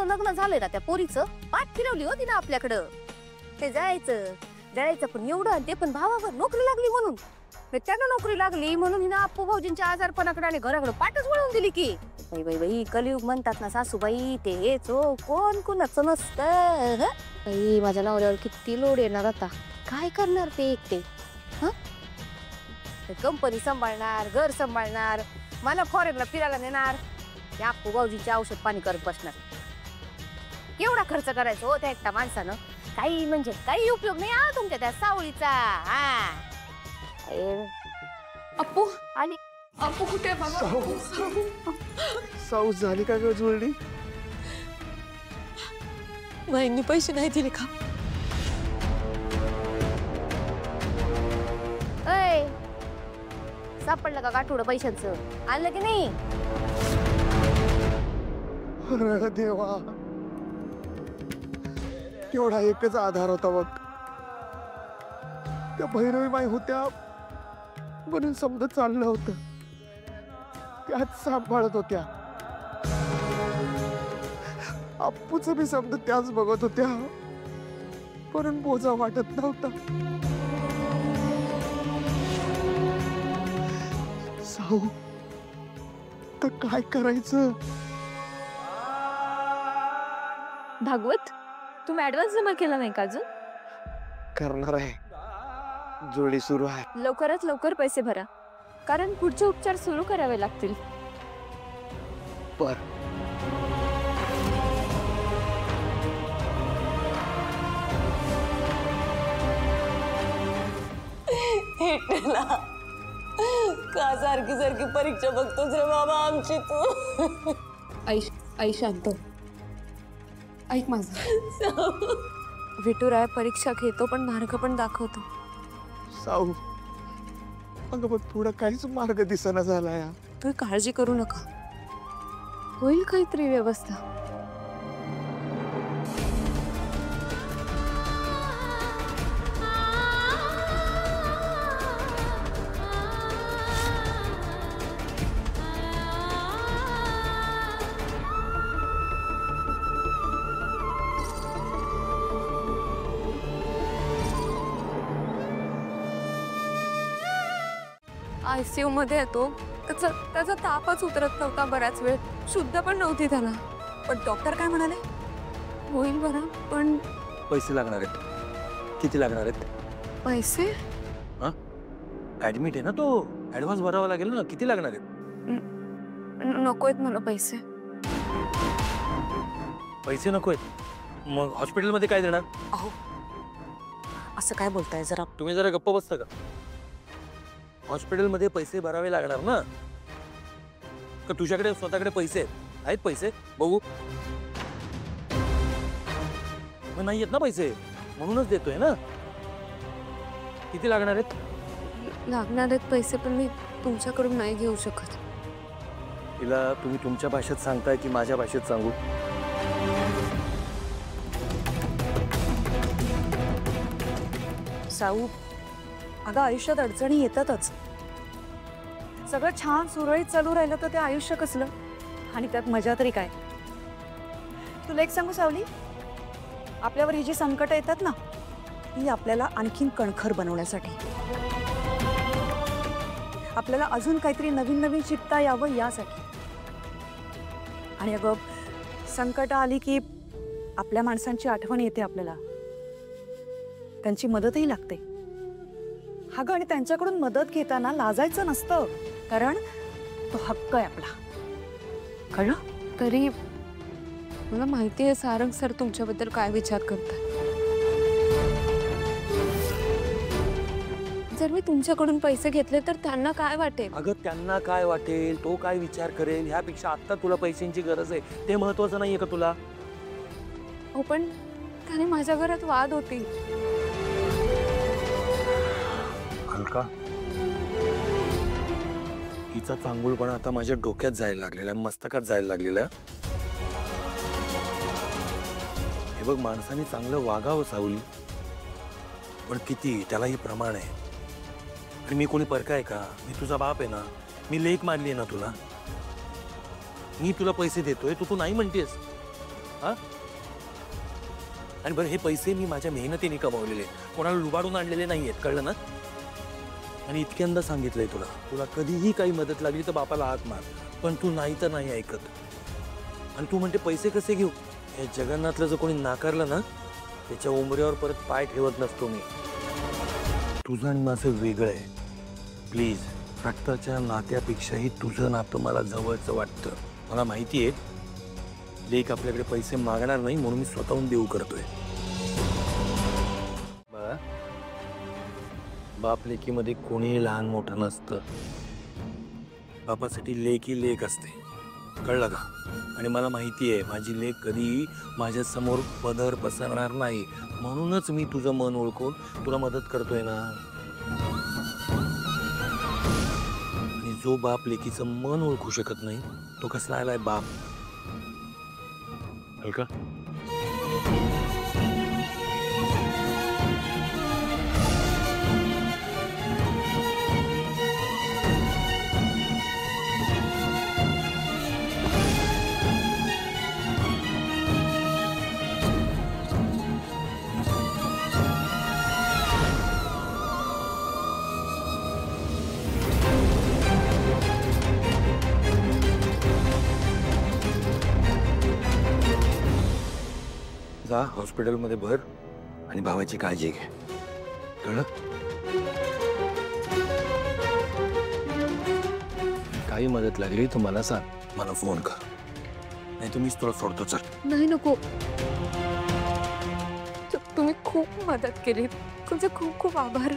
लग्न झालंय ना त्या पोरीचं पाठ फिरवली होती ना आपल्याकडं. ते जायचं पण एवढं आणि ते पण भावावर नोकरी लागली म्हणून. त्यांना नोकरी लागली म्हणून हिनं अप्पू भाऊजींच्या आजारपणाकडे आणि घराकडे पाठच वळवून दिली की. बाई बाई बाई कलियुग म्हणतात ना सासूबाई, ते हेच हो, कोण कुणाचं नसतं. बाई माझ्या नवऱ्यावर किती लोड येणार आता, काय करणार ते एकटे. कंपनी सांभाळणार, घर सांभाळणार, मला फॉरेनला फिरायला नेणार, त्या अप्पू भाऊजींचे औषध पाणी करत बसणार. एवढा खर्च करायचा हो त्या एकटा माणसानं. काही म्हणजे काही उपयोग नाही आ तुमच्या त्या सावळीचा. अप्पू आणि अप्पू कुठे बाबा? साऊ झाली का ग जुळली? वहिनी पैसे नाही दिले का? सापडलं का गाठोडं पैशांचं? आणलं की नाही? अरे देवा, तेवढा एकच आधार होता बघ. त्या भैरवी माई होत्या म्हणून समजा चाललं होतं, त्याच सांभाळत होत्या. अप्पूच बी समजा त्याच बघत होत्या, पण बोजा वाटत नव्हता. साऊ तर काय करायचं? भागवत, तुम्ही ऍडव्हान्स जमा केला नाही का अजून? करणार आहे, जुळी सुरू आहे. लवकरात लवकर पैसे भरा, कारण पुढचे उपचार सुरू करावे लागतील. बर. का सारखी सारखी परीक्षा बघतोच रे बाबा आमची तू? आई शांत, ऐक माझं. विठुराय परीक्षा घेतो पण मार्ग पण दाखवतो. साऊ अगं पण पुढं काहीच मार्ग दिसेना झालाय. तुम्ही काळजी करू नका, होईल काहीतरी व्यवस्था. ICU मध्ये येतो, त्याचा तापच उतरत नव्हता बराच वेळ, शुद्ध पण नव्हती त्याला. पण डॉक्टर काय म्हणाले? होईल बरा, पण पैसे लागणार आहेत. किती लागणार आहेत? पैसे? ऍडमिट आहे ना तो, ऍडव्हान्स भरावा लागेल ना. किती लागणार आहेत? नकोयत मला पैसे. पैसे नकोयत? मग हॉस्पिटलमध्ये काय देणार? अहो असं काय बोलताय, जरा तुम्ही जरा गप्प बसता का? हॉस्पिटलमध्ये पैसे भरावे लागणार ना. का तुझ्याकडे स्वतःकडे पैसे आहेत पैसे? बघू. मग नाही आहेत ना पैसे, म्हणूनच देतोय ना. किती लागणार आहेत? लागणार आहेत पैसे, पण मी तुमच्याकडून नाही घेऊ शकत. तिला तुम्ही तुमच्या भाषेत सांगताय की माझ्या भाषेत सांगू? साऊ, अगं आयुष्यात अडचणी येतातच. सगळं छान सुरळीत चालू राहिलं तर ते आयुष्य कसलं, आणि त्यात मजा तरी काय. तुला एक सांगू सावली, आपल्यावर ही जी संकट येतात ना, ही आपल्याला आणखीन कणखर बनवण्यासाठी, आपल्याला अजून काहीतरी नवीन नवीन शिकता यावं यासाठी. आणि अगं संकट आली की आपल्या माणसांची आठवण येते आपल्याला, त्यांची मदतही लागते. हा ग, आणि त्यांच्याकडून मदत घेताना लाजायचं नसतं, कारण तो हक्क आहे आपला. कळलं? तरी मला माहिती आहे सारंग सर तुमच्याबद्दल काय विचार करतात. जर मी तुमच्याकडून पैसे घेतले तर त्यांना काय वाटेल? अगं त्यांना काय वाटेल, तो काय विचार करेल ह्यापेक्षा आता तुला पैशांची गरज आहे, ते महत्वाचं नाहीये का तुला? हो, पण त्याने माझ्या घरात वाद होती. अलका, हिचा चांगुलपणा आता माझ्या डोक्यात जायला लागलेला, मस्तकात जायला लागलेला. हे बघ, माणसाने चांगलं वागावं सावली, पण किती त्यालाही प्रमाण आहे. आणि मी कोणी परका आहे का? मी तुझा बाप आहे ना, मी लेक मारली आहे ना तुला. मी तुला पैसे देतोय, तू नाही म्हणतेस. हा? आणि बरं, हे पैसे मी माझ्या मेहनतीने कमावलेले, कोणाला लुबाडून आणलेले नाहीयेत, कळलं ना? आणि इतक्यांदा सांगितलंय तुला, तुला कधीही काही मदत लागली तर बापाला हात मार, पण तू नाही तर नाही ऐकत. आणि तू म्हणते पैसे कसे घेऊ? हे जगन्नाथला जर कोणी नाकारलं ना, त्याच्या उंबऱ्यावर परत पाय ठेवत नसतो मी. तुझं आणि माझं वेगळं आहे. प्लीज, रक्ताच्या नात्यापेक्षाही तुझं नातं मला जवळचं वाटतं. मला माहिती आहे लेक आपल्याकडे पैसे मागणार नाही, म्हणून मी स्वतःहून देऊ करतोय. बघा, बाप लेकीमध्ये कोणीही लहान मोठं नसतं. बापासाठी लेक ही लेक असते, कळलं का? आणि मला माहिती आहे माझी लेक कधीही माझ्या समोर पदर पसरणार नाही, म्हणूनच मी तुझं मन ओळखून तुला मदत करतोय ना. आणि जो बाप लेकीचं मन ओळखू शकत नाही तो कसला आलाय बाप? हलका जा, हॉस्पिटलमध्ये भर आणि भावाची काळजी घे, कळलं? काही मदत लागली तर मला सांग, मला फोन कर, नाही तुम्हीच तुला सोडतो. चल. नाही, नको. तुम्ही खूप मदत केली, तुमचे खूप खूप आभार.